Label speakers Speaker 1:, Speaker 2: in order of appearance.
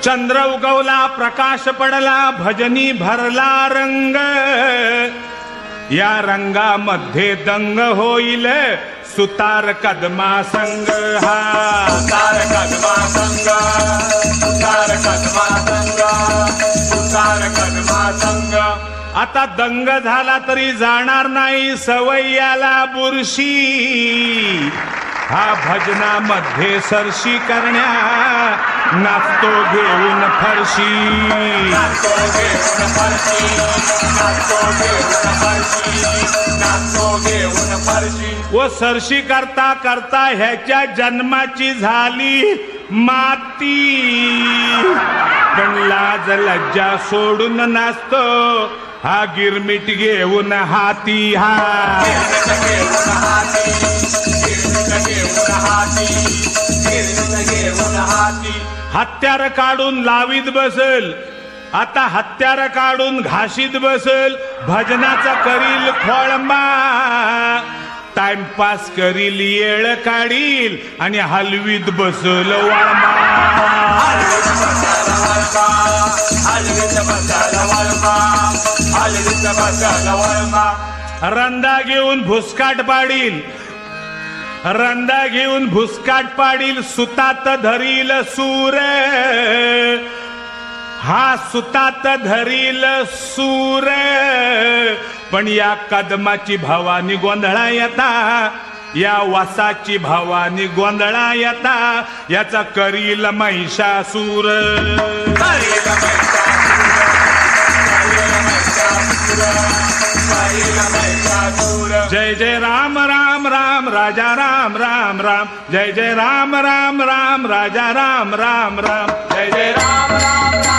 Speaker 1: चंद्र उगवला, प्रकाश पडला, भजनी भरला रंग, या रंगामध्ये दंग होईल सुतार कदमा संग. हा
Speaker 2: सुतार कदमा संग, सुतार कदमा संग, सुतार कदमा संग.
Speaker 1: आता दंग झाला तरी जाणार नाही सवय्याला बुरशी. हा भजनामध्ये सरशी करण्या नाचतो घेऊन फरशी.
Speaker 2: नाचतो घेऊन फरशी, नाचतो घेऊन फरशी, नाचतो घेऊन फरशी.
Speaker 1: व सरशी करता करता ह्याच्या जन्माची झाली माती. पण लाज लज्जा सोडून नाचतो हा गिरमिट घेऊन हाती. हा
Speaker 2: गिरमिट घेऊन हाती, गिरमिट घेऊन हाती, गिरमिट घेऊन हाती.
Speaker 1: हत्यार काढून लावीत बसल, आता हत्यार काढून घाशीत बसल. भजनाचा करील खोळंबा, टाइमपास करील येळ काढील आणि हलवीत बसल वाळंबा.
Speaker 2: हलवीत बसायला वळंबा, हलवीत बसायला वळंबा, हलवीत बसायला वळंबा.
Speaker 1: रंदा घेऊन भुसकाट पाडील, रंदा घेऊन भुसकाट पाडील. सुतात धरील सूर, हा सुतात धरील सूर. पण या कदमाची भवानी गोंधळा येता, या वासाची भवानी गोंधळा येता. याचा करील महिषासूर.
Speaker 2: करील महिषासूर, करील महिषासूर.
Speaker 1: जय जय राम राम राम राजा राम राम राम. जय जय राम राम राम राजा राम राम राम.
Speaker 2: जय जय राम राम राम